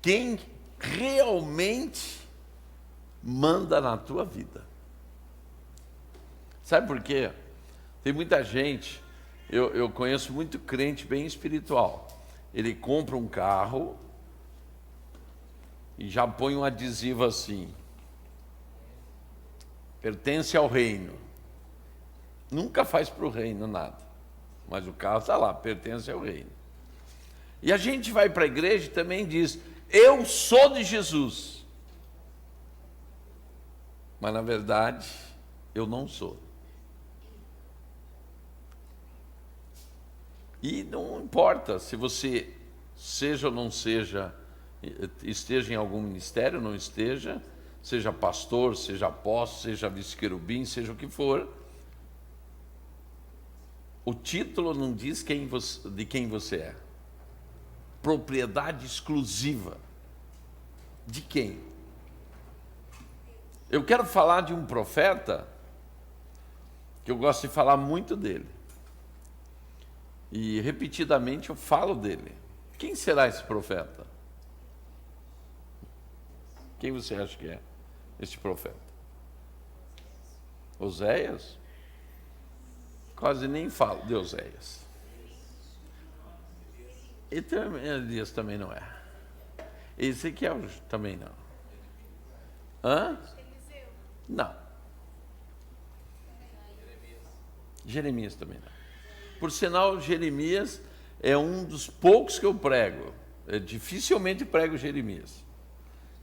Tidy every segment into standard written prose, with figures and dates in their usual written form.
quem realmente manda na tua vida. Sabe por quê? Tem muita gente, eu conheço muito crente bem espiritual. Ele compra um carro e já põe um adesivo assim: pertence ao reino. Nunca faz para o reino nada, mas o carro está lá, pertence ao reino. E a gente vai para a igreja e também diz: eu sou de Jesus. Mas na verdade, eu não sou. E não importa se você seja ou não seja, esteja em algum ministério, não esteja, seja pastor, seja apóstolo, seja vice-querubim, seja o que for, o título não diz de quem você é. Propriedade exclusiva. De quem? Eu quero falar de um profeta que eu gosto de falar muito dele. E repetidamente eu falo dele. Quem será esse profeta? Quem você acha que é esse profeta? Oséias? Quase nem falo de Oséias. E Elias também não é. Ezequiel também não. Hã? Não. Jeremias também não. Por sinal, Jeremias é um dos poucos que eu prego. Eu dificilmente prego Jeremias.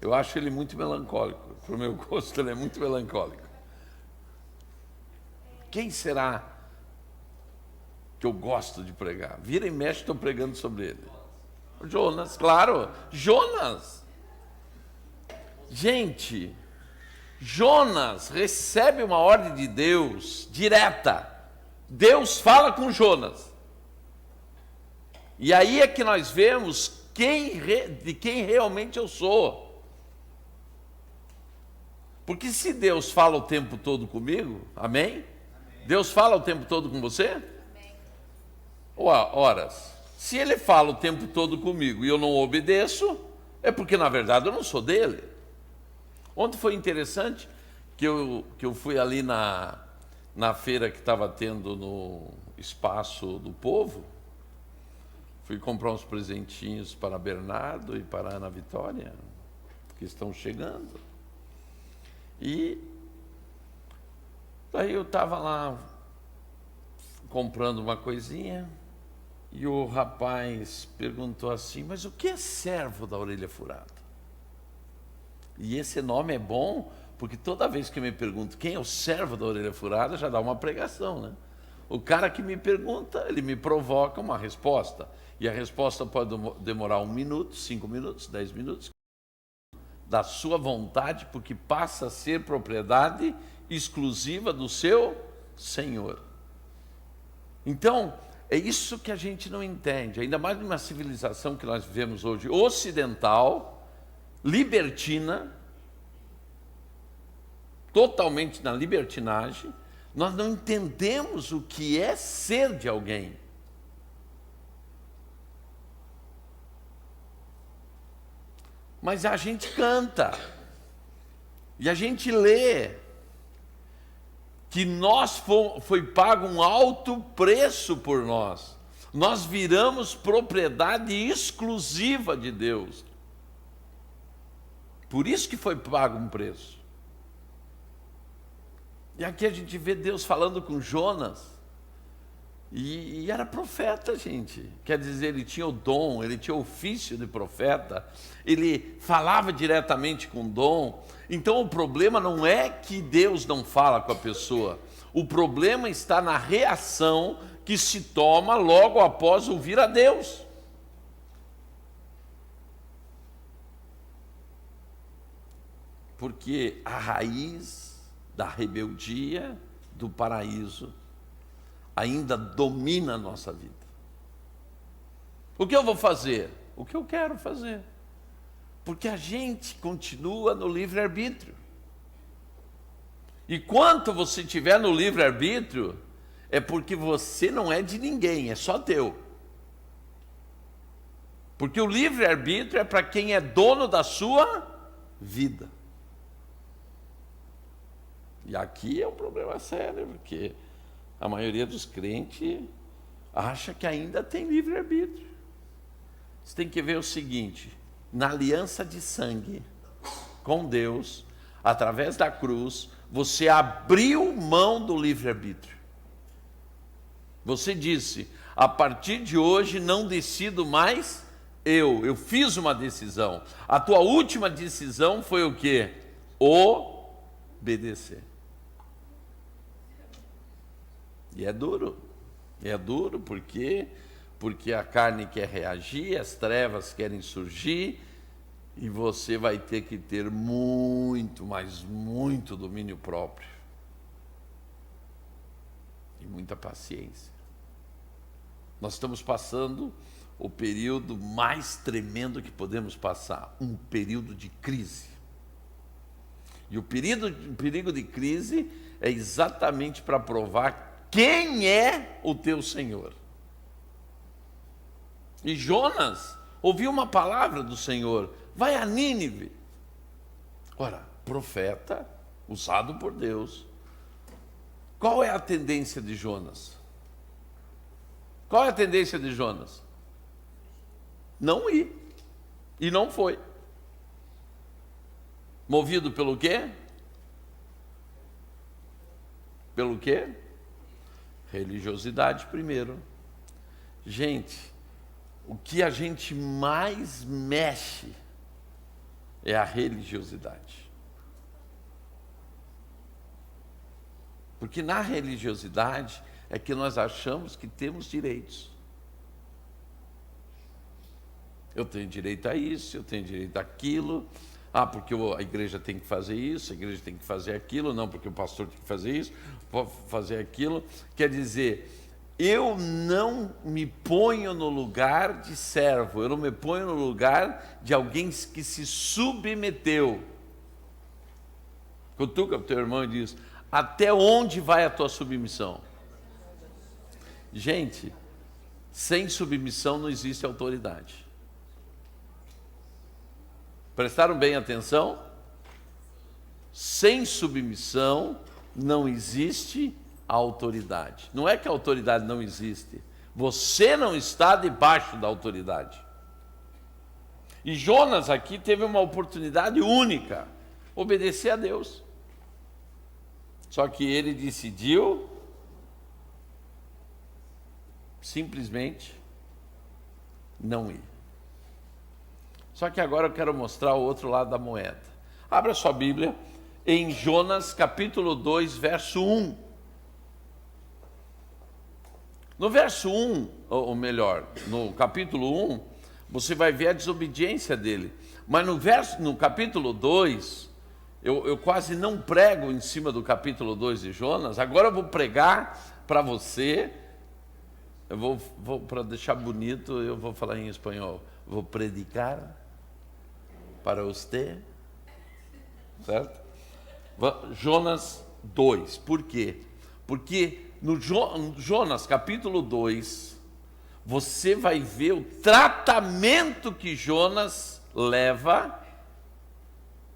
Eu acho ele muito melancólico. Para o meu gosto, ele é muito melancólico. Quem será que eu gosto de pregar? Vira e mexe, estou pregando sobre ele. Jonas, claro. Jonas. Gente, Jonas recebe uma ordem de Deus direta. Deus fala com Jonas. E aí é que nós vemos de quem realmente eu sou. Porque se Deus fala o tempo todo comigo, amém? Deus fala o tempo todo com você? Amém. Horas, se Ele fala o tempo todo comigo e eu não obedeço, é porque na verdade eu não sou dele. Ontem foi interessante que eu fui ali na feira que estava tendo no Espaço do Povo. Fui comprar uns presentinhos para Bernardo e para Ana Vitória, que estão chegando. E daí eu estava lá comprando uma coisinha e o rapaz perguntou assim: mas o que é servo da orelha furada? E esse nome é bom, porque toda vez que me pergunto quem é o servo da orelha furada, já dá uma pregação, né? O cara que me pergunta, ele me provoca uma resposta. E a resposta pode demorar 1 minuto, 5 minutos, 10 minutos, da sua vontade, porque passa a ser propriedade exclusiva do seu Senhor. Então, é isso que a gente não entende, ainda mais numa civilização que nós vivemos hoje, ocidental, libertina, totalmente na libertinagem. Nós não entendemos o que é ser de alguém. Mas a gente canta e a gente lê que foi pago um alto preço por nós. Nós viramos propriedade exclusiva de Deus. Por isso que foi pago um preço. E aqui a gente vê Deus falando com Jonas. E era profeta, gente. Quer dizer, ele tinha o dom, ele tinha o ofício de profeta, ele falava diretamente com o dom. Então o problema não é que Deus não fala com a pessoa, o problema está na reação que se toma logo após ouvir a Deus. Porque a raiz da rebeldia do paraíso ainda domina a nossa vida. O que eu vou fazer? O que eu quero fazer. Porque a gente continua no livre-arbítrio. E quanto você estiver no livre-arbítrio, é porque você não é de ninguém, é só teu. Porque o livre-arbítrio é para quem é dono da sua vida. E aqui é um problema sério, porque a maioria dos crentes acha que ainda tem livre-arbítrio. Você tem que ver o seguinte: na aliança de sangue com Deus, através da cruz, você abriu mão do livre-arbítrio. Você disse: a partir de hoje não decido mais eu fiz uma decisão. A tua última decisão foi o quê? Obedecer. E é duro porque a carne quer reagir, as trevas querem surgir, e você vai ter que ter muito, mas muito domínio próprio. E muita paciência. Nós estamos passando o período mais tremendo que podemos passar, um período de crise. E o perigo de crise é exatamente para provar quem é o teu Senhor. E Jonas ouviu uma palavra do Senhor: vai a Nínive. Ora, profeta usado por Deus. Qual é a tendência de Jonas? Qual é a tendência de Jonas? Não ir. E não foi. Movido pelo quê? Pelo quê? Religiosidade primeiro. Gente, o que a gente mais mexe é a religiosidade. Porque na religiosidade é que nós achamos que temos direitos. Eu tenho direito a isso, eu tenho direito àquilo. Ah, porque a igreja tem que fazer isso, a igreja tem que fazer aquilo. Não, porque o pastor tem que fazer isso, pode fazer aquilo. Quer dizer, eu não me ponho no lugar de servo, eu não me ponho no lugar de alguém que se submeteu. Cutuca para o teu irmão e diz: até onde vai a tua submissão? Gente, sem submissão não existe autoridade. Prestaram bem atenção? Sem submissão não existe autoridade. Não é que a autoridade não existe, você não está debaixo da autoridade. E Jonas aqui teve uma oportunidade única: obedecer a Deus. Só que ele decidiu simplesmente não ir. Só que agora eu quero mostrar o outro lado da moeda. Abra sua Bíblia em Jonas capítulo 2, verso 1. No verso 1, ou melhor, no capítulo 1, você vai ver a desobediência dele. Mas no capítulo 2, eu quase não prego em cima do capítulo 2 de Jonas. Agora eu vou pregar para você. Eu vou para deixar bonito, eu vou falar em espanhol. Vou predicar para você, certo? Jonas 2, por quê? Porque no Jonas capítulo 2, você vai ver o tratamento que Jonas leva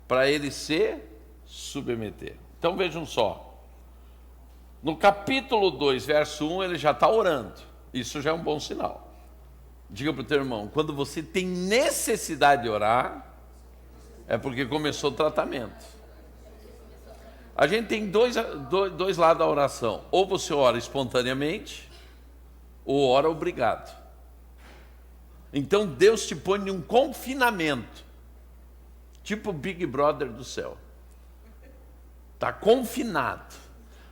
para ele se submeter. Então vejam só, no capítulo 2, verso 1, ele já está orando. Isso já é um bom sinal. Diga para o teu irmão: quando você tem necessidade de orar, é porque começou o tratamento. A gente tem dois lados da oração: ou você ora espontaneamente, ou ora obrigado. Então Deus te põe em um confinamento, tipo Big Brother do céu. Está confinado.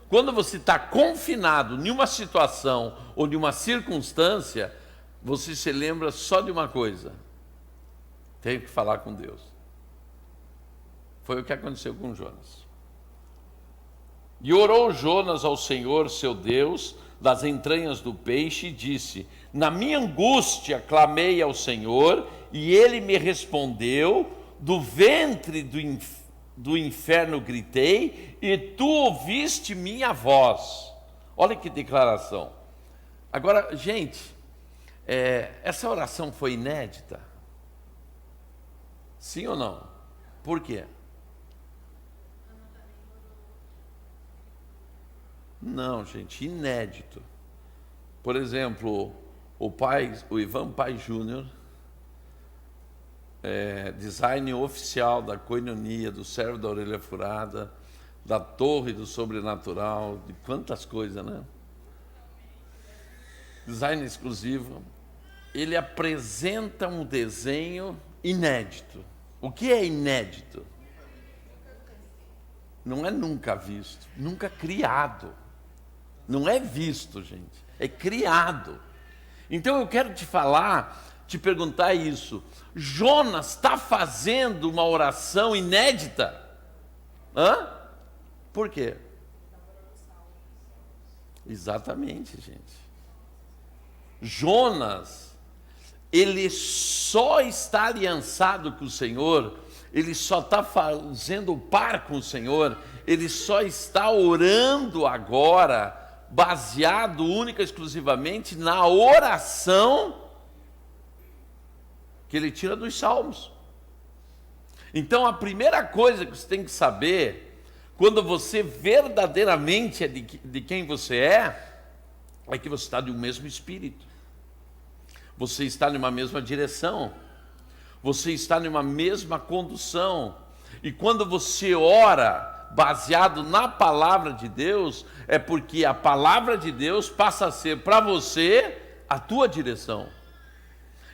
Quando você está confinado em uma situação ou em uma circunstância, você se lembra só de uma coisa: tenho que falar com Deus. Foi o que aconteceu com Jonas. E orou Jonas ao Senhor, seu Deus, das entranhas do peixe, e disse: na minha angústia clamei ao Senhor, e ele me respondeu. Do ventre do inferno gritei, e tu ouviste minha voz. Olha que declaração. Agora, gente, Essa oração foi inédita? Sim ou não? Por quê? Não, gente, inédito. Por exemplo, o Ivan Pai Júnior, design oficial da Koinonia, do Servo da Orelha Furada, da Torre do Sobrenatural, de quantas coisas, né? Design exclusivo. Ele apresenta um desenho inédito. O que é inédito? Não é nunca visto, nunca criado. Não é visto, gente, é criado. Então eu quero te perguntar isso. Jonas está fazendo uma oração inédita? Por quê? Exatamente, gente. Jonas, ele só está aliançado com o Senhor, ele só está fazendo o par com o Senhor, ele só está orando agora, baseado única e exclusivamente na oração que ele tira dos Salmos. Então a primeira coisa que você tem que saber, quando você verdadeiramente é de quem você é que você está de um mesmo espírito, você está numa mesma direção, você está numa mesma condução, e quando você ora baseado na palavra de Deus, é porque a palavra de Deus passa a ser para você a tua direção.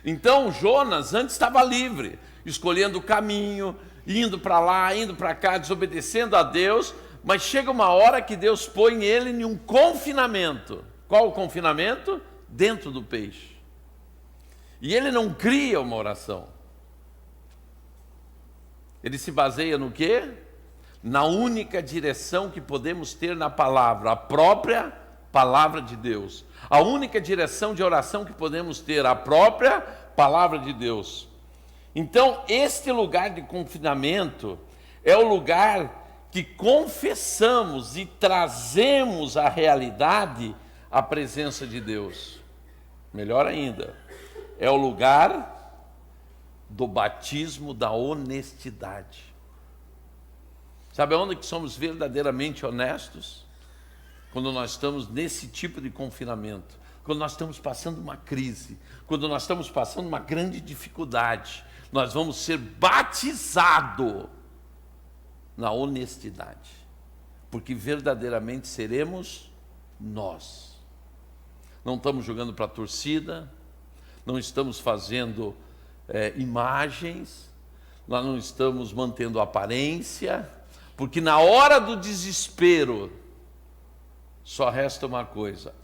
Então Jonas antes estava livre, escolhendo o caminho, indo para lá, indo para cá, desobedecendo a Deus, mas chega uma hora que Deus põe ele em um confinamento. Qual o confinamento? Dentro do peixe. E ele não cria uma oração. Ele se baseia no quê? Na única direção que podemos ter na palavra, a própria palavra de Deus. A única direção de oração que podemos ter, a própria palavra de Deus. Então, este lugar de confinamento é o lugar que confessamos e trazemos à realidade a presença de Deus. Melhor ainda, é o lugar do batismo da honestidade. Sabe aonde que somos verdadeiramente honestos? Quando nós estamos nesse tipo de confinamento, quando nós estamos passando uma crise, quando nós estamos passando uma grande dificuldade, nós vamos ser batizados na honestidade, porque verdadeiramente seremos nós. Não estamos jogando para a torcida, não estamos fazendo imagens, nós não estamos mantendo aparência, porque na hora do desespero só resta uma coisa: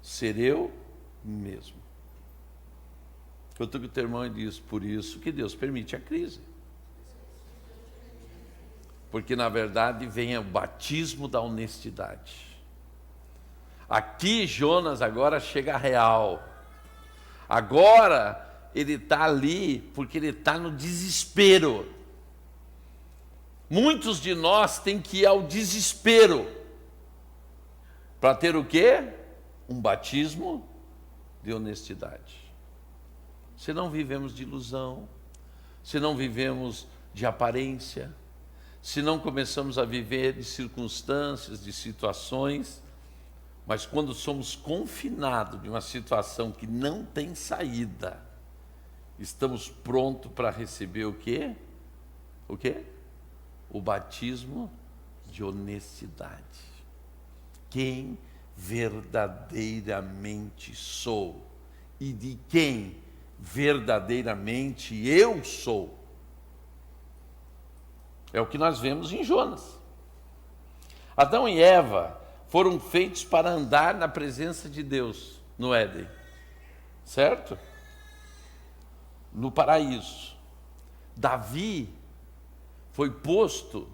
ser eu mesmo. Eu estou com o teu irmão e diz, por isso que Deus permite a crise. Porque na verdade vem o batismo da honestidade. Aqui Jonas agora chega real. Agora ele está ali porque ele está no desespero. Muitos de nós têm que ir ao desespero para ter o quê? Um batismo de honestidade. Se não vivemos de ilusão, se não vivemos de aparência, se não começamos a viver de circunstâncias, de situações, mas quando somos confinados de uma situação que não tem saída, estamos prontos para receber o quê? O quê? O batismo de honestidade. Quem verdadeiramente sou e de quem verdadeiramente eu sou. É o que nós vemos em Jonas. Adão e Eva foram feitos para andar na presença de Deus no Éden, certo? No paraíso. Davi foi posto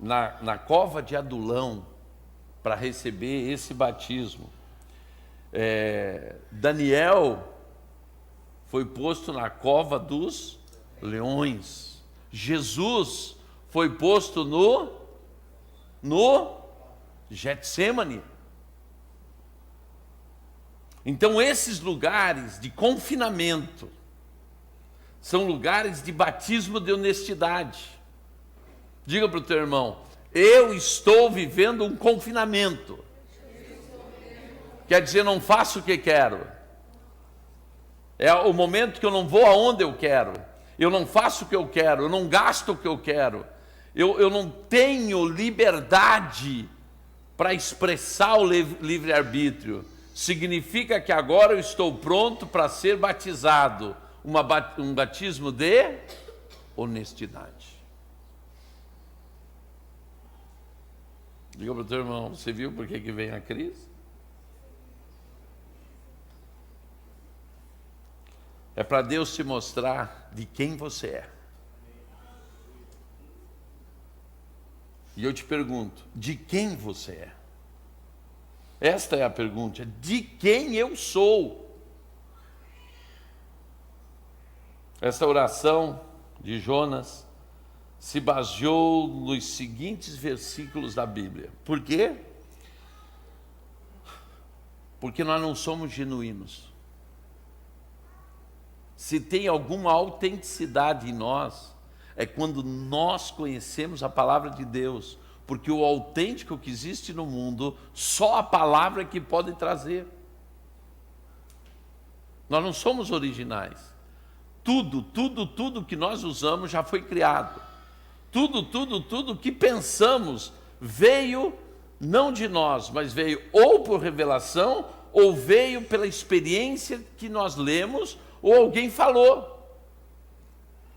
na cova de Adulão para receber esse batismo. Daniel foi posto na cova dos leões. Jesus foi posto no Getsêmani. Então esses lugares de confinamento são lugares de batismo de honestidade. Diga para o teu irmão: eu estou vivendo um confinamento. Quer dizer, não faço o que quero. É o momento que eu não vou aonde eu quero. Eu não faço o que eu quero, eu não gasto o que eu quero. Eu não tenho liberdade para expressar o livre-arbítrio. Significa que agora eu estou pronto para ser batizado. Um batismo de honestidade. Diga para o teu irmão: você viu por que vem a crise? É para Deus te mostrar de quem você é. E eu te pergunto: de quem você é? Esta é a pergunta: de quem eu sou? Esta oração de Jonas se baseou nos seguintes versículos da Bíblia. Por quê? Porque nós não somos genuínos. Se tem alguma autenticidade em nós, é quando nós conhecemos a palavra de Deus, porque o autêntico que existe no mundo, só a palavra que pode trazer. Nós não somos originais. Tudo que nós usamos já foi criado. Tudo que pensamos veio não de nós, mas veio ou por revelação, ou veio pela experiência que nós lemos, ou alguém falou.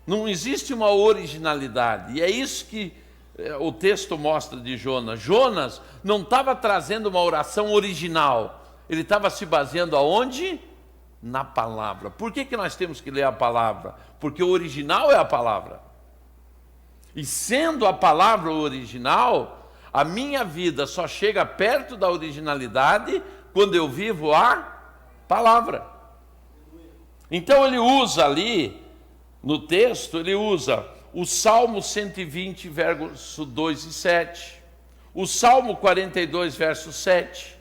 Não existe uma originalidade. E é isso que o texto mostra de Jonas. Jonas não estava trazendo uma oração original. Ele estava se baseando aonde? Na palavra. Por que nós temos que ler a palavra? Porque o original é a palavra. E sendo a palavra o original, a minha vida só chega perto da originalidade quando eu vivo a palavra. Então ele usa ali, no texto, ele usa o Salmo 120, verso 2 e 7, o Salmo 42, verso 7,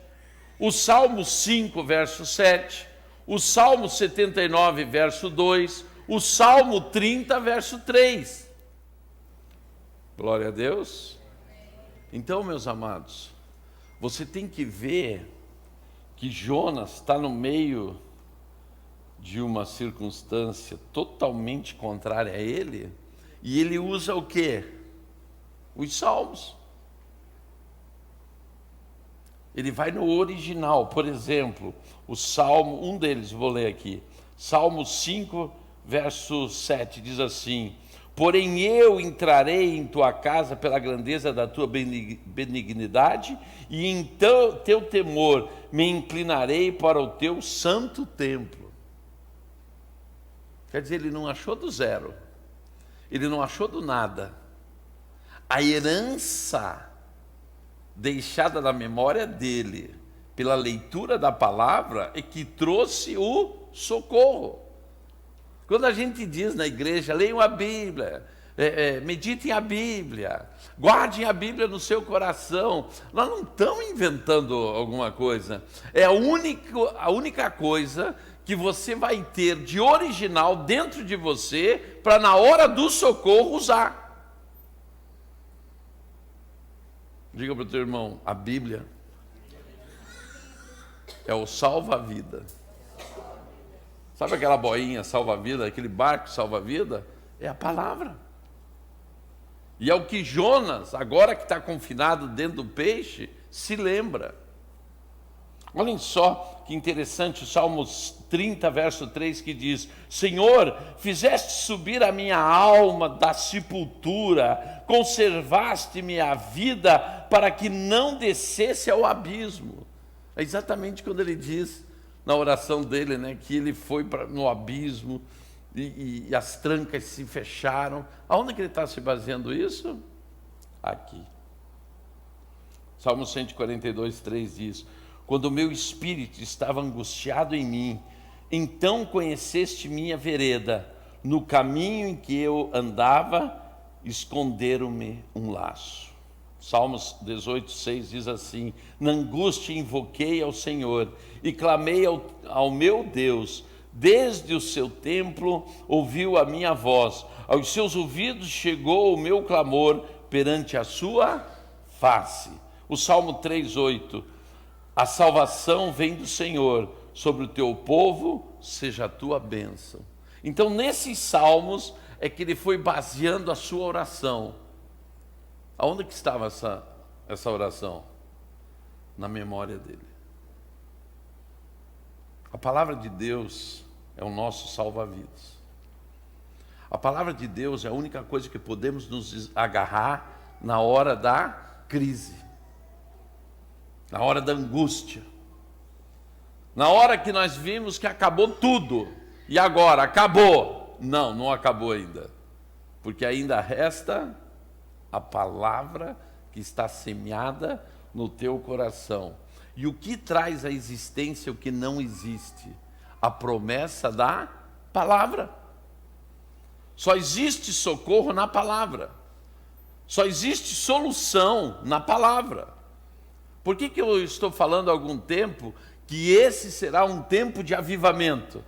o Salmo 5, verso 7, o Salmo 79, verso 2, o Salmo 30, verso 3. Glória a Deus. Então, meus amados, você tem que ver que Jonas está no meio de uma circunstância totalmente contrária a ele, e ele usa o quê? Os salmos. Ele vai no original. Por exemplo, o Salmo, um deles, vou ler aqui, Salmo 5, verso 7, diz assim: porém eu entrarei em tua casa pela grandeza da tua benignidade, e em teu temor me inclinarei para o teu santo templo. Quer dizer, ele não achou do zero, ele não achou do nada. A herança deixada na memória dele, pela leitura da palavra, é que trouxe o socorro. Quando a gente diz na igreja: leiam a Bíblia, meditem a Bíblia, guardem a Bíblia no seu coração, nós não estamos inventando alguma coisa. É a única coisa que você vai ter de original dentro de você, para na hora do socorro usar. Diga para o teu irmão: a Bíblia é o salva-vida. Sabe aquela boinha salva-vida, aquele barco salva-vida? É a palavra. E é o que Jonas, agora que está confinado dentro do peixe, se lembra. Olhem só que interessante o Salmo 30, verso 3, que diz: Senhor, fizeste subir a minha alma da sepultura, conservaste-me a vida para que não descesse ao abismo. É exatamente quando ele diz na oração dele, né, que ele foi no abismo e as trancas se fecharam. Aonde que ele está se baseando isso? Aqui. Salmo 142, 3 diz: quando o meu espírito estava angustiado em mim, então conheceste minha vereda, no caminho em que eu andava, esconderam-me um laço. Salmos 18:6 diz assim: na angústia invoquei ao Senhor e clamei ao meu Deus. Desde o seu templo ouviu a minha voz, aos seus ouvidos chegou o meu clamor perante a sua face. O Salmo 3:8: a salvação vem do Senhor, sobre o teu povo seja a tua bênção. Então, nesses salmos é que ele foi baseando a sua oração. Aonde que estava essa oração? Na memória dele. A palavra de Deus é o nosso salva-vidas. A palavra de Deus é a única coisa que podemos nos agarrar na hora da crise, na hora da angústia, na hora que nós vimos que acabou tudo. E agora? Acabou? Não, não acabou ainda. Porque ainda resta a palavra que está semeada no teu coração. E o que traz à existência o que não existe? A promessa da palavra. Só existe socorro na palavra. Só existe solução na palavra. Por que eu estou falando há algum tempo que esse será um tempo de avivamento?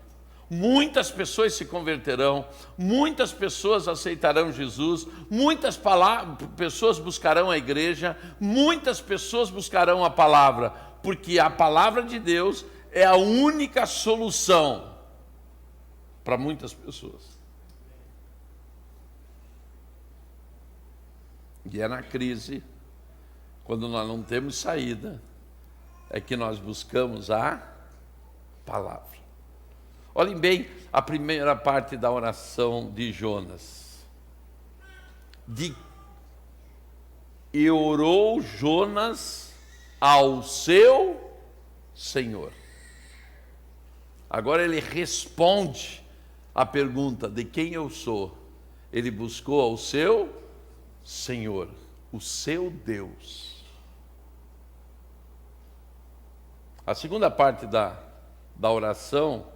Muitas pessoas se converterão, muitas pessoas aceitarão Jesus, muitas pessoas buscarão a igreja, muitas pessoas buscarão a palavra, porque a palavra de Deus é a única solução para muitas pessoas. E é na crise, quando nós não temos saída, é que nós buscamos a palavra. Olhem bem a primeira parte da oração de Jonas. E orou Jonas ao seu Senhor. Agora ele responde a pergunta de quem eu sou. Ele buscou ao seu Senhor, o seu Deus. A segunda parte da oração,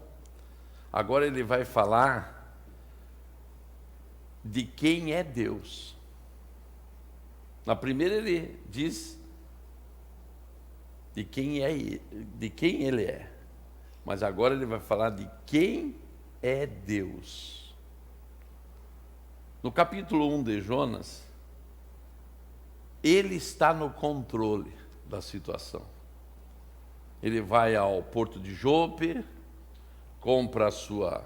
agora ele vai falar de quem é Deus. Na primeira ele diz de quem ele é. Mas agora ele vai falar de quem é Deus. No capítulo 1 de Jonas, ele está no controle da situação. Ele vai ao porto de Jope, compra a sua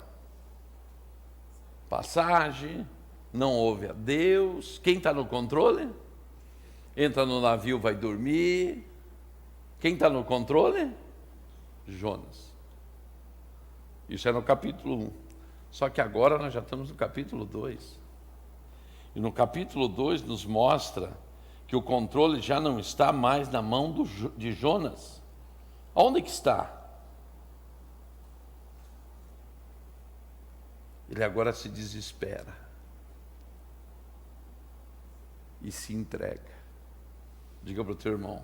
passagem, não ouve a Deus. Quem está no controle? Entra no navio, vai dormir. Quem está no controle? Jonas. Isso é no capítulo 1. Só que agora nós já estamos no capítulo 2. E no capítulo 2 nos mostra que o controle já não está mais na mão de Jonas. Aonde que está? Ele agora se desespera e se entrega. Diga para o teu irmão: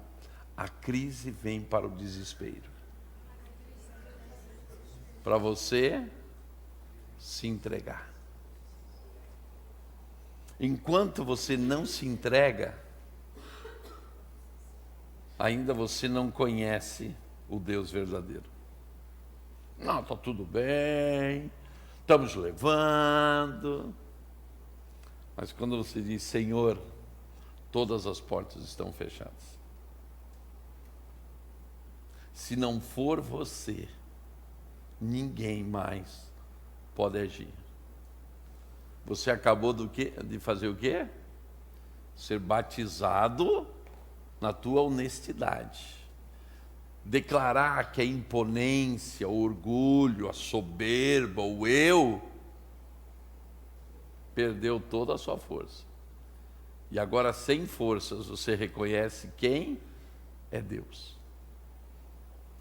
a crise vem para o desespero. Para você se entregar. Enquanto você não se entrega, ainda você não conhece o Deus verdadeiro. Não, está tudo bem, estamos levando. Mas quando você diz: Senhor, todas as portas estão fechadas. Se não for você, ninguém mais pode agir. Você acabou de fazer o quê? Ser batizado na tua honestidade. Declarar que a imponência, o orgulho, a soberba, o eu, perdeu toda a sua força. E agora, sem forças, você reconhece quem é Deus.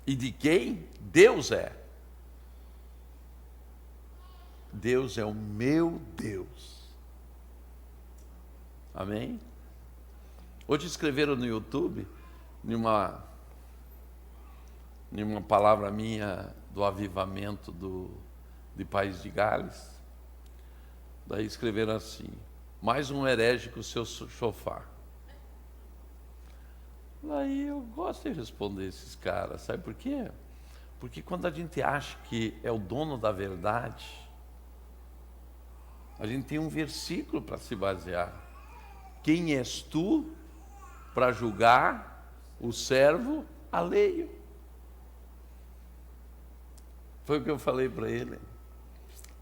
E de quem Deus é. Deus é o meu Deus. Amém? Hoje escreveram no YouTube, numa palavra minha do avivamento de País de Gales, daí escreveram assim: mais um herege com seu chofar. Aí eu gosto de responder esses caras, sabe por quê? Porque quando a gente acha que é o dono da verdade, a gente tem um versículo para se basear. Quem és tu para julgar o servo alheio? Foi o que eu falei para ele,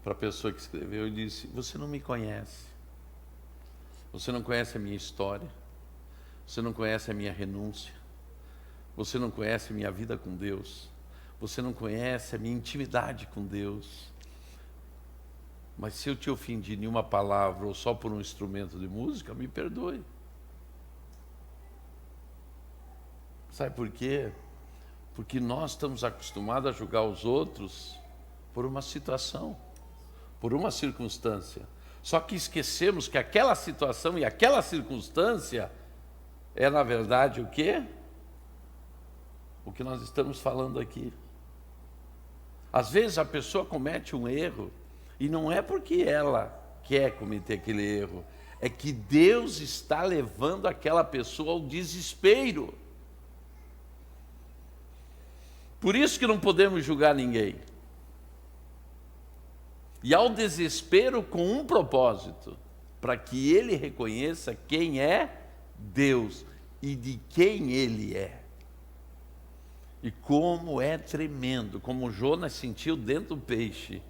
para a pessoa que escreveu. Eu disse: você não me conhece, você não conhece a minha história, você não conhece a minha renúncia, você não conhece a minha vida com Deus, você não conhece a minha intimidade com Deus. Mas se eu te ofendi em uma palavra ou só por um instrumento de música, me perdoe. Sabe por quê? Porque nós estamos acostumados a julgar os outros por uma situação, por uma circunstância. Só que esquecemos que aquela situação e aquela circunstância é, na verdade, o quê? O que nós estamos falando aqui. Às vezes a pessoa comete um erro e não é porque ela quer cometer aquele erro, é que Deus está levando aquela pessoa ao desespero. Por isso que não podemos julgar ninguém. E ao desespero com um propósito, para que ele reconheça quem é Deus e de quem ele é. E como é tremendo, como Jonas sentiu dentro do peixe,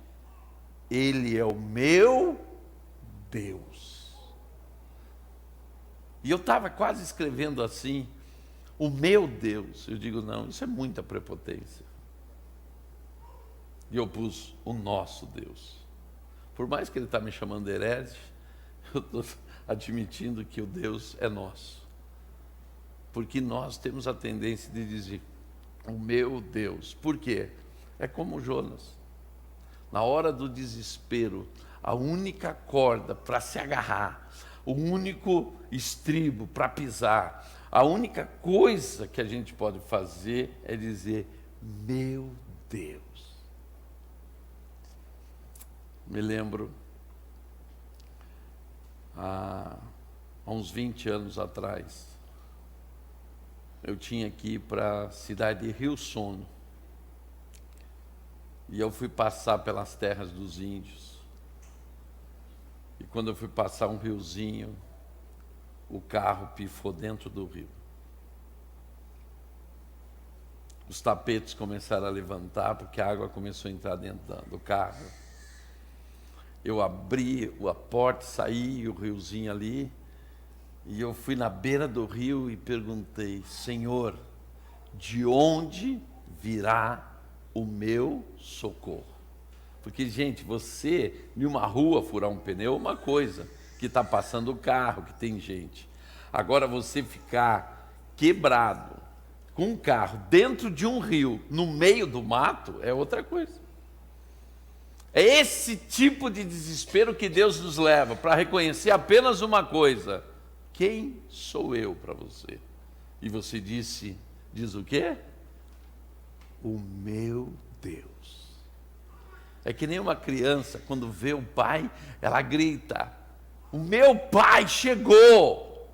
ele é o meu Deus. E eu estava quase escrevendo assim, o meu Deus. Eu digo, não, isso é muita prepotência. E eu pus o nosso Deus. Por mais que ele está me chamando de herege, eu estou admitindo que o Deus é nosso. Porque nós temos a tendência de dizer, o meu Deus. Por quê? É como Jonas. Na hora do desespero, a única corda para se agarrar, o único estribo para pisar, a única coisa que a gente pode fazer é dizer, meu Deus. Me lembro, há uns 20 anos atrás, eu tinha que ir para a cidade de Rio Sono. E eu fui passar pelas terras dos índios. E quando eu fui passar um riozinho, o carro pifou dentro do rio. Os tapetes começaram a levantar, porque a água começou a entrar dentro do carro. Eu abri a porta, saí, o riozinho ali, e eu fui na beira do rio e perguntei, Senhor, de onde virá o meu socorro? Porque, gente, você, em uma rua, furar um pneu é uma coisa, que está passando o carro, que tem gente. Agora, você ficar quebrado, com um carro, dentro de um rio, no meio do mato, é outra coisa. É esse tipo de desespero que Deus nos leva, para reconhecer apenas uma coisa. Quem sou eu para você? E você diz o quê? O meu Deus. É que nem uma criança, quando vê o pai, ela grita, o meu pai chegou.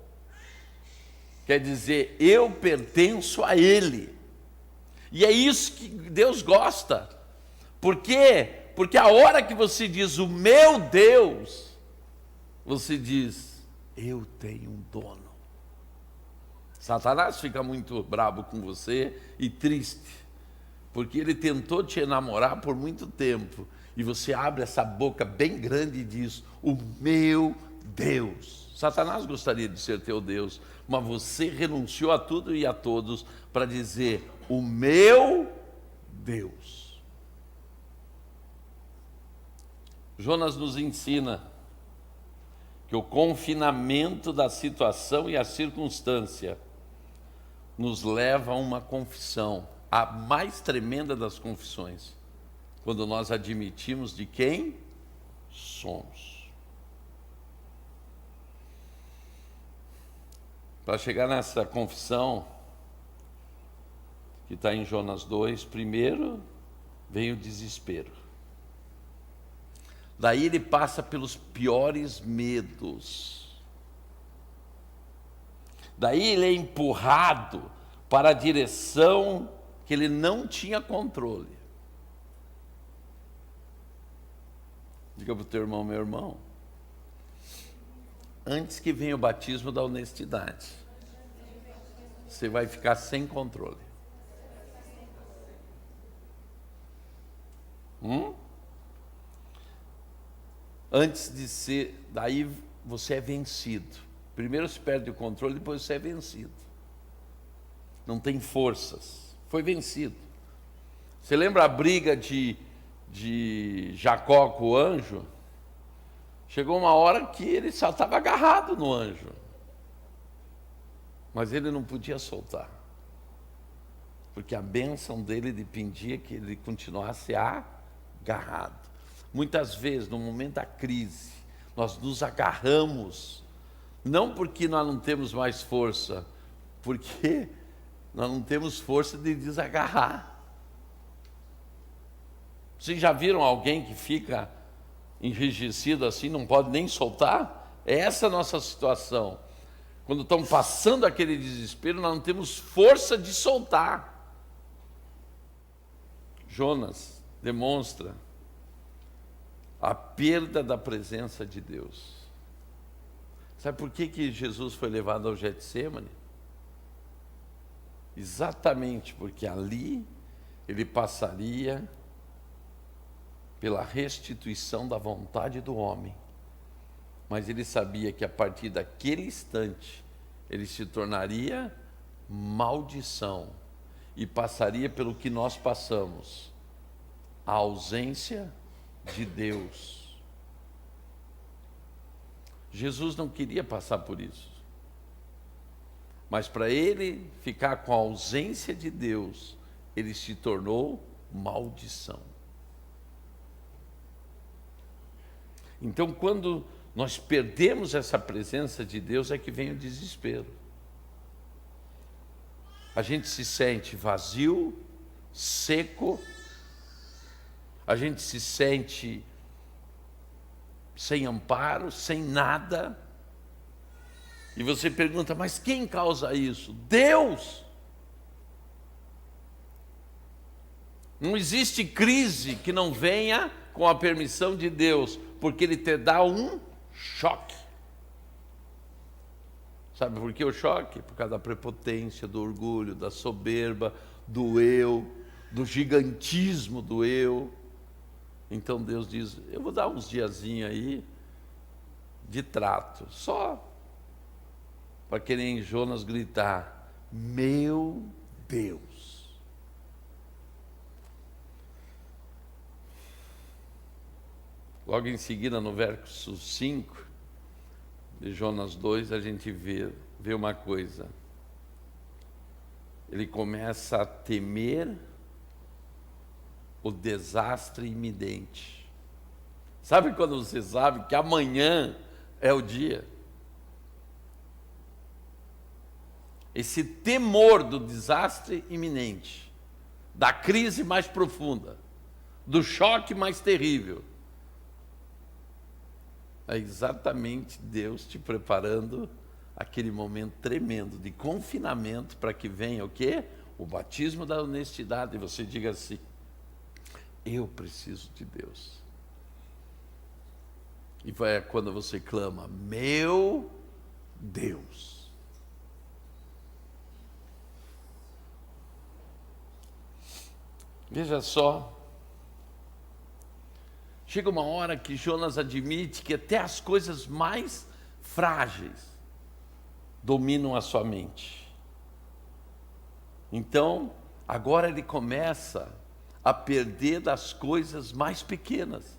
Quer dizer, eu pertenço a ele. E é isso que Deus gosta. Por quê? Porque a hora que você diz, o meu Deus, você diz, eu tenho um dono. Satanás fica muito bravo com você e triste, porque ele tentou te enamorar por muito tempo, e você abre essa boca bem grande e diz, o meu Deus. Satanás gostaria de ser teu Deus, mas você renunciou a tudo e a todos para dizer, o meu Deus. Jonas nos ensina que o confinamento da situação e a circunstância nos leva a uma confissão, a mais tremenda das confissões, quando nós admitimos de quem somos. Para chegar nessa confissão, que está em Jonas 2, primeiro vem o desespero. Daí ele passa pelos piores medos. Daí ele é empurrado para a direção que ele não tinha controle. Diga para o teu irmão, meu irmão, antes que venha o batismo da honestidade, você vai ficar sem controle. Antes de ser, daí você é vencido. Primeiro você perde o controle, depois você é vencido. Não tem forças. Foi vencido. Você lembra a briga de Jacó com o anjo? Chegou uma hora que ele só estava agarrado no anjo. Mas ele não podia soltar. Porque a bênção dele dependia que ele continuasse agarrado. Muitas vezes, no momento da crise, nós nos agarramos, não porque nós não temos mais força, porque nós não temos força de desagarrar. Vocês já viram alguém que fica enrijecido assim, não pode nem soltar? É essa a nossa situação. Quando estamos passando aquele desespero, nós não temos força de soltar. Jonas demonstra a perda da presença de Deus. Sabe por que Jesus foi levado ao Getsêmani? Exatamente porque ali ele passaria pela restituição da vontade do homem. Mas ele sabia que a partir daquele instante ele se tornaria maldição e passaria pelo que nós passamos, a ausência de Deus. Jesus não queria passar por isso, mas para ele ficar com a ausência de Deus, ele se tornou maldição. Então, quando nós perdemos essa presença de Deus, é que vem o desespero. A gente se sente vazio, seco, a gente se sente sem amparo, sem nada. E você pergunta, mas quem causa isso? Deus! Não existe crise que não venha com a permissão de Deus, porque Ele te dá um choque. Sabe por que o choque? Por causa da prepotência, do orgulho, da soberba, do eu, do gigantismo do eu. Então Deus diz, eu vou dar uns diazinhos aí de trato, só para que nem Jonas gritar, meu Deus. Logo em seguida, no verso 5 de Jonas 2, a gente vê uma coisa. Ele começa a temer o desastre iminente. Sabe quando você sabe que amanhã é o dia? Esse temor do desastre iminente, da crise mais profunda, do choque mais terrível, é exatamente Deus te preparando aquele momento tremendo de confinamento para que venha o quê? O batismo da honestidade. E você diga assim, eu preciso de Deus. E vai quando você clama, meu Deus. Veja só, chega uma hora que Jonas admite que até as coisas mais frágeis dominam a sua mente. Então, agora ele começa a perder das coisas mais pequenas.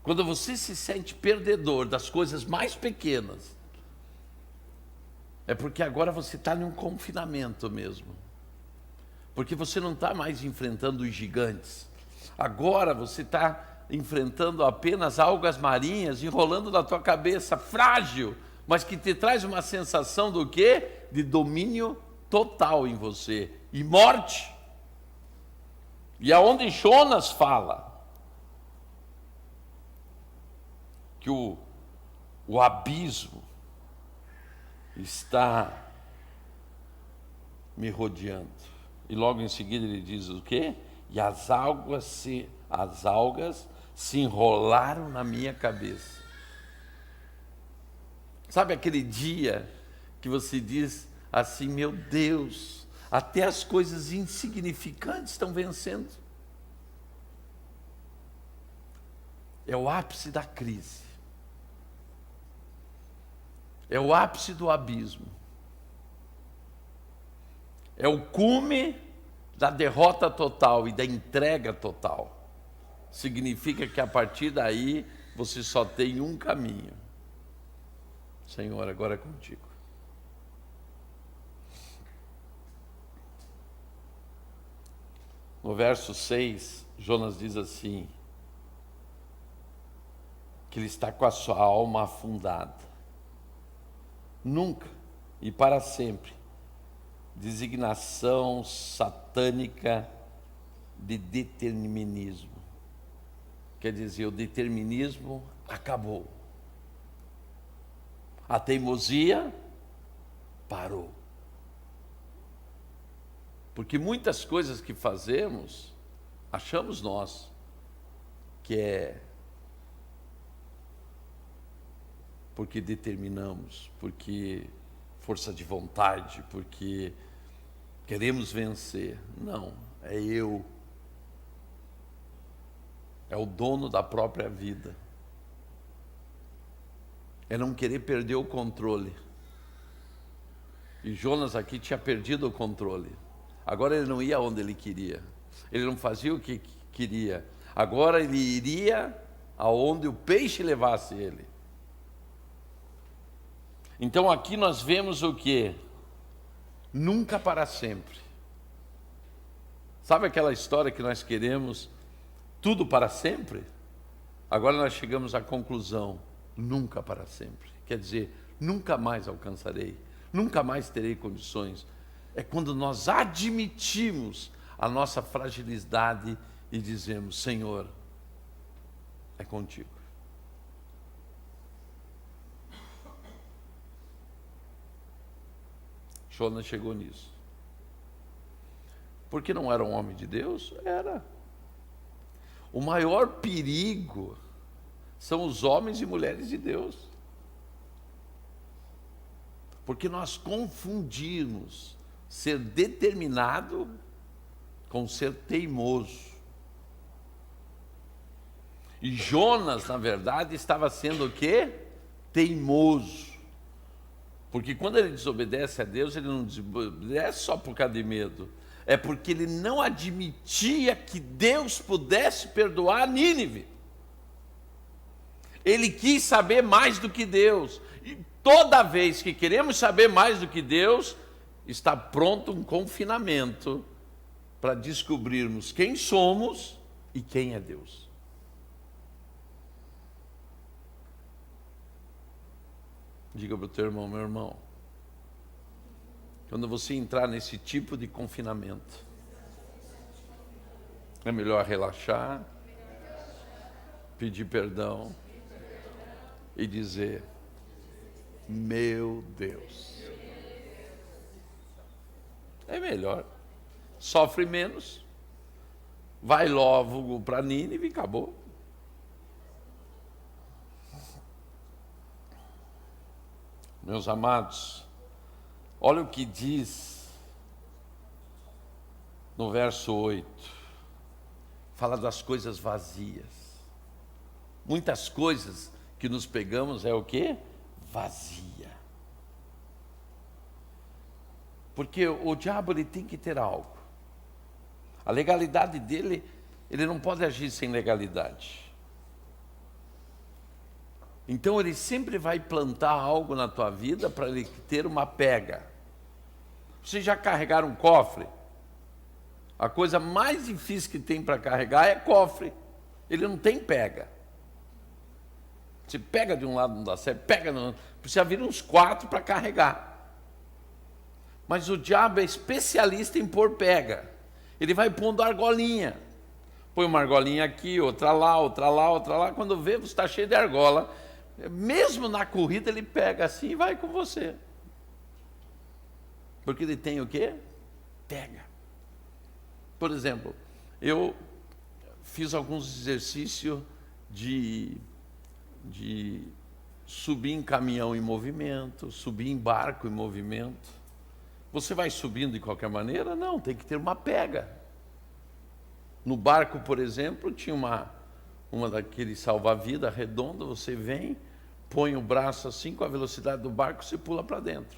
Quando você se sente perdedor das coisas mais pequenas, é porque agora você está em um confinamento mesmo. Porque você não está mais enfrentando os gigantes. Agora você está enfrentando apenas algas marinhas enrolando na tua cabeça, frágil, mas que te traz uma sensação do quê? De domínio total em você. E morte. E aonde Jonas fala que o abismo está me rodeando. E logo em seguida ele diz o quê? E as algas se enrolaram na minha cabeça. Sabe aquele dia que você diz assim, meu Deus, até as coisas insignificantes estão vencendo? É o ápice da crise. É o ápice do abismo. É o cume da derrota total e da entrega total. Significa que a partir daí você só tem um caminho. Senhor, agora é contigo. No verso 6, Jonas diz assim, que ele está com a sua alma afundada. Nunca e para sempre. Designação satânica de determinismo. Quer dizer, o determinismo acabou. A teimosia parou. Porque muitas coisas que fazemos, achamos nós que é porque determinamos, porque força de vontade, porque queremos vencer. Não, é eu. É o dono da própria vida. É não querer perder o controle. E Jonas aqui tinha perdido o controle. Agora ele não ia onde ele queria. Ele não fazia o que queria. Agora ele iria aonde o peixe levasse ele. Então aqui nós vemos o quê? Nunca para sempre. Sabe aquela história que nós queremos tudo para sempre? Agora nós chegamos à conclusão, nunca para sempre. Quer dizer, nunca mais alcançarei, nunca mais terei condições. É quando nós admitimos a nossa fragilidade e dizemos, Senhor, é contigo. Jonas chegou nisso. Porque não era um homem de Deus? Era. O maior perigo são os homens e mulheres de Deus. Porque nós confundimos ser determinado com ser teimoso. E Jonas, na verdade, estava sendo o quê? Teimoso. Porque quando ele desobedece a Deus, ele não desobedece só por causa de medo. É porque ele não admitia que Deus pudesse perdoar Nínive. Ele quis saber mais do que Deus. E toda vez que queremos saber mais do que Deus, está pronto um confinamento para descobrirmos quem somos e quem é Deus. Diga para o teu irmão, meu irmão, quando você entrar nesse tipo de confinamento, é melhor relaxar, pedir perdão e dizer, meu Deus. É melhor. Sofre menos, vai logo para Nínive e acabou. Meus amados, olha o que diz no verso 8. Fala das coisas vazias. Muitas coisas que nos pegamos é o quê? Vazia. Porque o diabo ele tem que ter algo. A legalidade dele, ele não pode agir sem legalidade. Então ele sempre vai plantar algo na tua vida para ele ter uma pega. Vocês já carregaram um cofre? A coisa mais difícil que tem para carregar é cofre. Ele não tem pega. Você pega de um lado, não dá certo, pega no outro. Precisa vir uns 4 para carregar. Mas o diabo é especialista em pôr pega. Ele vai pondo argolinha. Põe uma argolinha aqui, outra lá, outra lá, outra lá. Quando vê, você está cheio de argola. Mesmo na corrida, ele pega assim e vai com você. Porque ele tem o quê? Pega. Por exemplo, eu fiz alguns exercícios de subir em caminhão em movimento, subir em barco em movimento. Você vai subindo de qualquer maneira? Não, tem que ter uma pega. No barco, por exemplo, tinha uma daqueles salva-vidas redonda, você vem, põe o braço assim, com a velocidade do barco, você pula para dentro.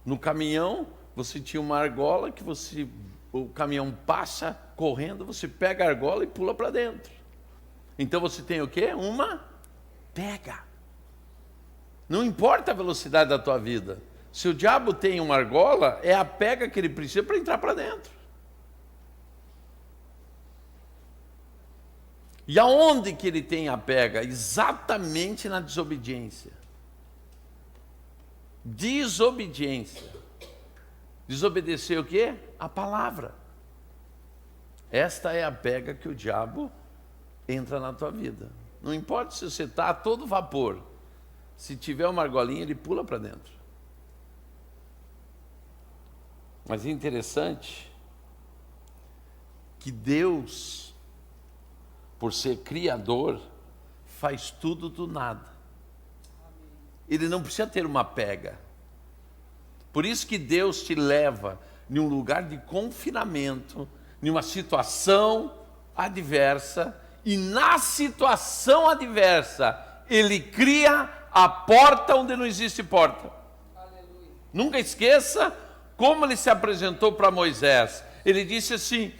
No caminhão, você tinha uma argola que o caminhão passa correndo, você pega a argola e pula para dentro. Então você tem o quê? Uma pega. Não importa a velocidade da tua vida. Se o diabo tem uma argola, é a pega que ele precisa para entrar para dentro. E aonde que ele tem a pega? Exatamente na desobediência. Desobediência. Desobedecer o quê? A palavra. Esta é a pega que o diabo entra na tua vida. Não importa se você está a todo vapor. Se tiver uma argolinha, ele pula para dentro. Mas é interessante que Deus, por ser criador, faz tudo do nada. Ele não precisa ter uma pega. Por isso que Deus te leva em um lugar de confinamento, em uma situação adversa, e na situação adversa, Ele cria a porta onde não existe porta. Aleluia. Nunca esqueça como Ele se apresentou para Moisés. Ele disse assim,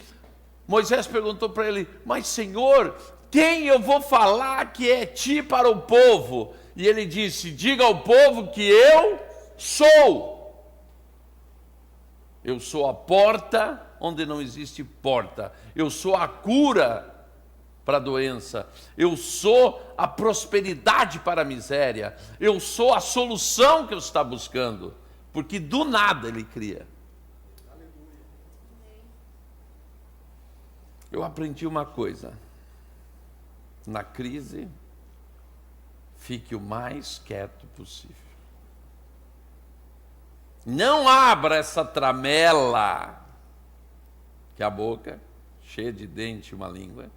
Moisés perguntou para ele, mas Senhor, quem eu vou falar que é ti para o povo? E ele disse, diga ao povo que eu sou. Eu sou a porta onde não existe porta. Eu sou a cura para a doença. Eu sou a prosperidade para a miséria. Eu sou a solução que eu estou buscando. Porque do nada Ele cria. Eu aprendi uma coisa. Na crise, fique o mais quieto possível. Não abra essa tramela, que é a boca, cheia de dente e uma língua,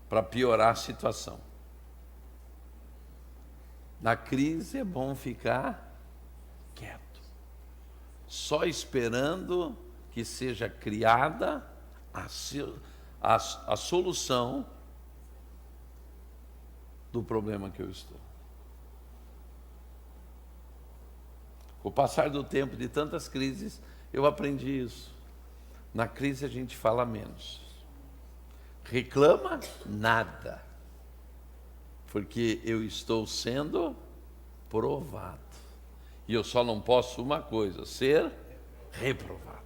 para piorar a situação. Na crise é bom ficar quieto, só esperando que seja criada a solução do problema que eu estou. Com o passar do tempo, de tantas crises, eu aprendi isso. Na crise a gente fala menos. Reclama nada. Porque eu estou sendo provado. E eu só não posso uma coisa, ser reprovado.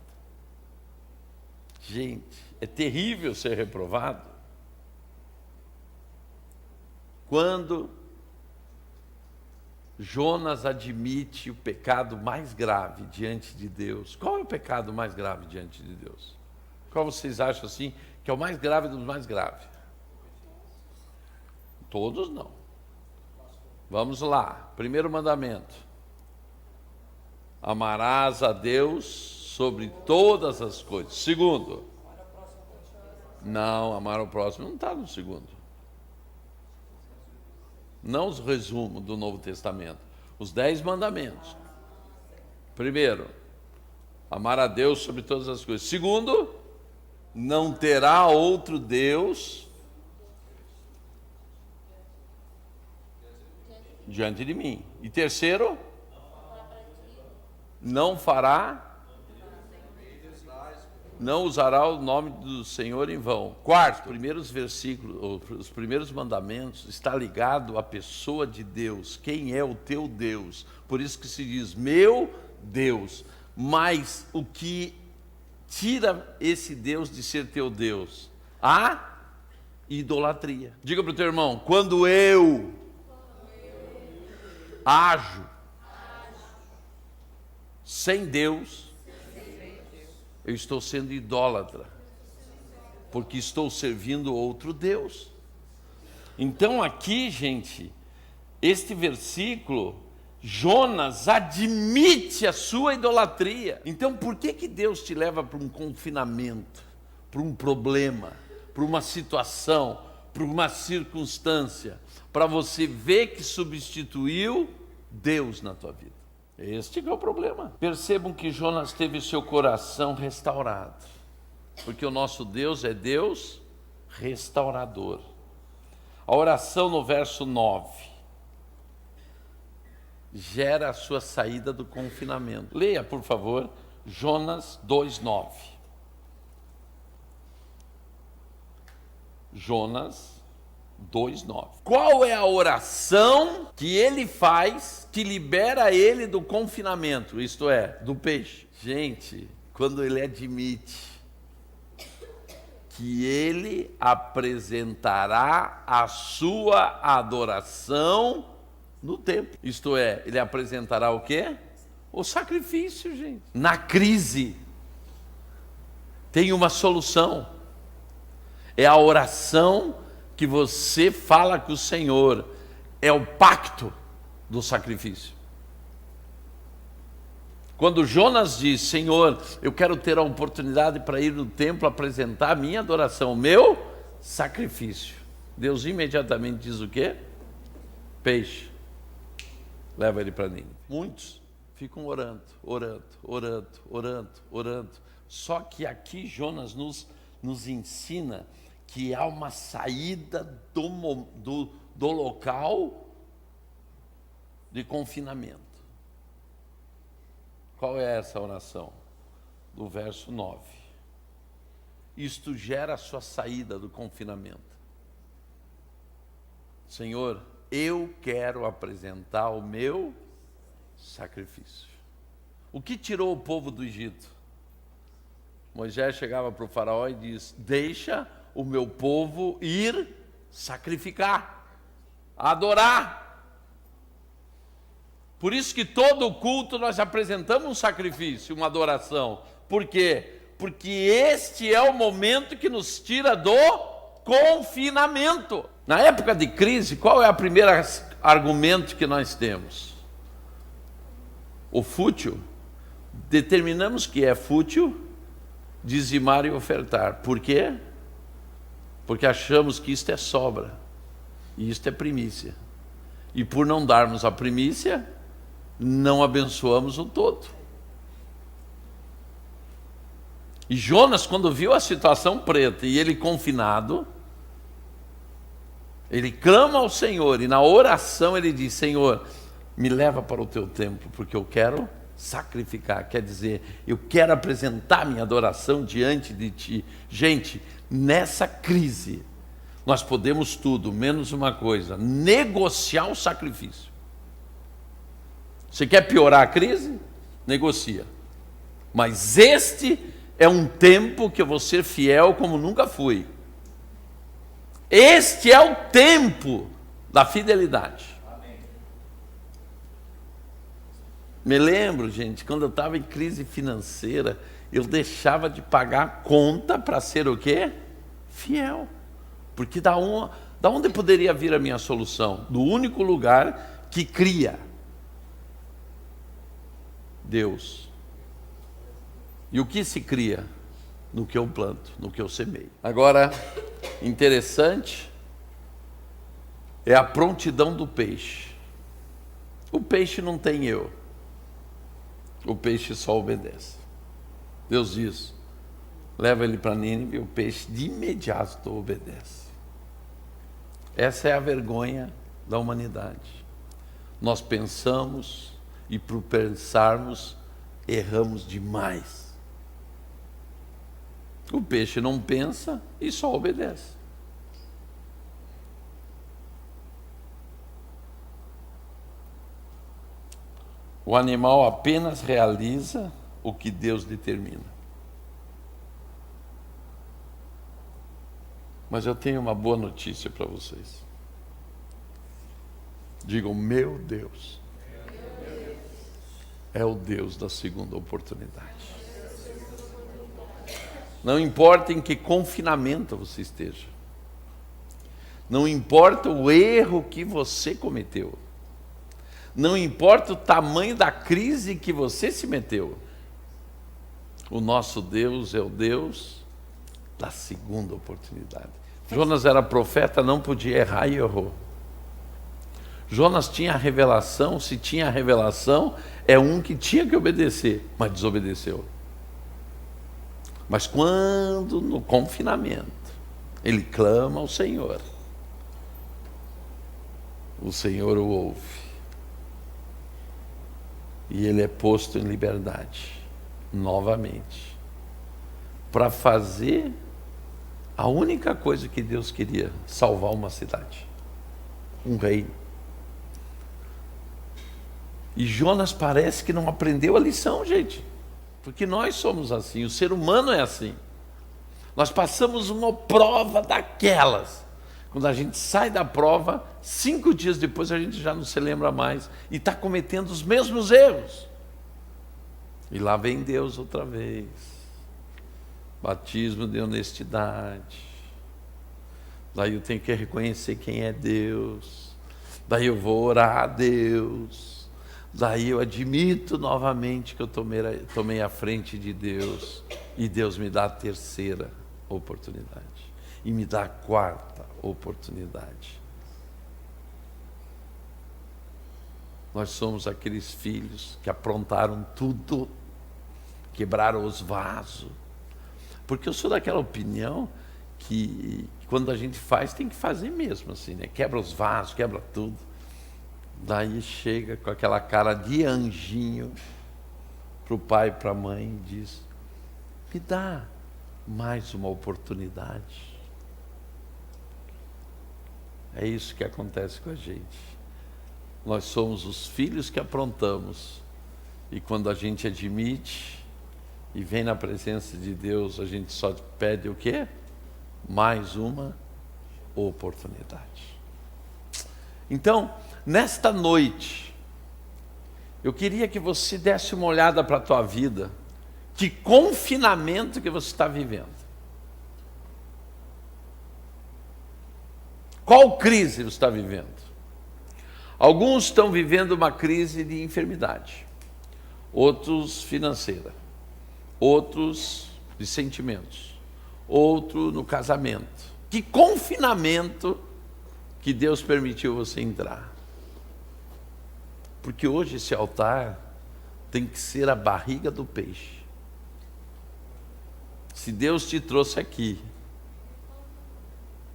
Gente, é terrível ser reprovado. Quando Jonas admite o pecado mais grave diante de Deus. Qual é o pecado mais grave diante de Deus? Qual vocês acham assim que é o mais grave dos mais graves? Todos não. Vamos lá. Primeiro mandamento. Amarás a Deus sobre todas as coisas. Segundo. Não, amar o próximo não está no segundo. Não os resumos do Novo Testamento, os 10 mandamentos. Primeiro, amar a Deus sobre todas as coisas. Segundo, não terá outro Deus diante de mim. E terceiro, não usará o nome do Senhor em vão. Quarto, os primeiros versículos, os primeiros mandamentos, está ligado à pessoa de Deus. Quem é o teu Deus? Por isso que se diz, meu Deus. Mas o que tira esse Deus de ser teu Deus? A idolatria. Diga para o teu irmão, quando eu ajo sem Deus, eu estou sendo idólatra, porque estou servindo outro Deus. Então aqui, gente, este versículo Jonas admite a sua idolatria. Então, por que Deus te leva para um confinamento, para um problema, para uma situação, para uma circunstância? Para você ver que substituiu Deus na tua vida. Este que é o problema. Percebam que Jonas teve seu coração restaurado, porque o nosso Deus é Deus restaurador. A oração no verso 9 gera a sua saída do confinamento. Leia, por favor, Jonas 2:9. Jonas 2:9. Qual é a oração que ele faz que libera ele do confinamento? Isto é, do peixe. Gente, quando ele admite que ele apresentará a sua adoração no templo. Isto é, ele apresentará o quê? O sacrifício, gente. Na crise, tem uma solução. É a oração que você fala com o Senhor. É o pacto do sacrifício. Quando Jonas diz, Senhor, eu quero ter a oportunidade para ir no templo apresentar a minha adoração, o meu sacrifício. Deus imediatamente diz o quê? Peixe. Leva ele para Nínive. Muitos ficam orando. Só que aqui Jonas nos ensina que há uma saída do local de confinamento. Qual é essa oração? Do verso 9. Isto gera a sua saída do confinamento. Senhor, eu quero apresentar o meu sacrifício. O que tirou o povo do Egito? Moisés chegava para o faraó e diz, deixa o meu povo ir sacrificar, adorar. Por isso que todo culto nós apresentamos um sacrifício, uma adoração. Por quê? Porque este é o momento que nos tira do confinamento. Na época de crise, qual é o primeiro argumento que nós temos? O fútil. Determinamos que é fútil dizimar e ofertar. Por quê? Porque achamos que isto é sobra e isto é primícia. E por não darmos a primícia, não abençoamos o todo. E Jonas, quando viu a situação preta e ele confinado, ele clama ao Senhor e na oração ele diz, Senhor, me leva para o teu templo, porque eu quero sacrificar, quer dizer, eu quero apresentar minha adoração diante de ti. Gente, nessa crise, nós podemos tudo, menos uma coisa, negociar o sacrifício. Você quer piorar a crise? Negocia. Mas este é um tempo que eu vou ser fiel como nunca fui. Este é o tempo da fidelidade. Amém. Me lembro, gente, quando eu estava em crise financeira, eu deixava de pagar a conta para ser o quê? Fiel. Porque da onde poderia vir a minha solução? Do único lugar que cria. Deus. E o que se cria? No que eu planto, no que eu semeio. Agora, interessante é a prontidão do peixe. O peixe não tem eu. O peixe só obedece. Deus diz, leva ele para Nínive, o peixe de imediato obedece. Essa é a vergonha da humanidade. Nós pensamos e por pensarmos erramos demais. O peixe não pensa e só obedece. O animal apenas realiza o que Deus determina. Mas eu tenho uma boa notícia para vocês. Digam, meu Deus é o Deus da segunda oportunidade. Não importa em que confinamento você esteja. Não importa o erro que você cometeu. Não importa o tamanho da crise que você se meteu. O nosso Deus é o Deus da segunda oportunidade. Jonas era profeta, não podia errar e errou. Jonas tinha a revelação, se tinha a revelação, é um que tinha que obedecer, mas desobedeceu. Mas quando no confinamento ele clama ao Senhor, o Senhor o ouve. E ele é posto em liberdade, novamente, para fazer a única coisa que Deus queria: salvar uma cidade, um reino. E Jonas parece que não aprendeu a lição, gente. Porque nós somos assim, o ser humano é assim. Nós passamos uma prova daquelas. Quando a gente sai da prova, 5 dias depois a gente já não se lembra mais. E está cometendo os mesmos erros. E lá vem Deus outra vez. Batismo de honestidade. Daí eu tenho que reconhecer quem é Deus. Daí eu vou orar a Deus. Daí eu admito novamente que eu tomei a frente de Deus. E Deus me dá a terceira oportunidade. E me dá a quarta oportunidade. Nós somos aqueles filhos que aprontaram tudo. Quebraram os vasos. Porque eu sou daquela opinião que quando a gente faz, tem que fazer mesmo assim, né? Quebra os vasos, quebra tudo. Daí chega com aquela cara de anjinho para o pai e para a mãe e diz: me dá mais uma oportunidade. É isso que acontece com a gente. Nós somos os filhos que aprontamos. E quando a gente admite e vem na presença de Deus, a gente só pede o quê? Mais uma oportunidade. Então, nesta noite, eu queria que você desse uma olhada para a tua vida. Que confinamento que você está vivendo? Qual crise você está vivendo? Alguns estão vivendo uma crise de enfermidade, outros financeira, outros de sentimentos, outro no casamento. Que confinamento que Deus permitiu você entrar? Porque hoje esse altar tem que ser a barriga do peixe. Se Deus te trouxe aqui,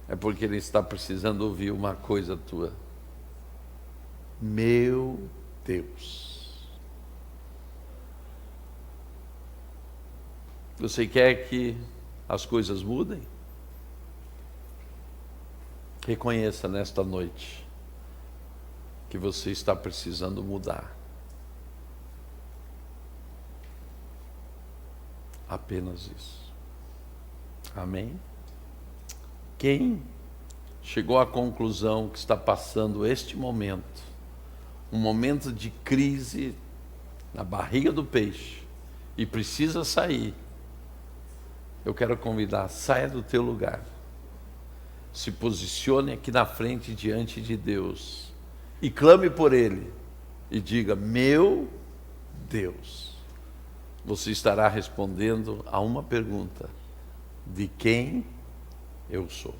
é porque Ele está precisando ouvir uma coisa tua. Meu Deus. Você quer que as coisas mudem? Reconheça nesta noite que você está precisando mudar. Apenas isso. Amém? Quem chegou à conclusão que está passando este momento, um momento de crise na barriga do peixe, e precisa sair, eu quero convidar: saia do teu lugar, se posicione aqui na frente diante de Deus e clame por Ele e diga: meu Deus. Você estará respondendo a uma pergunta: de quem eu sou?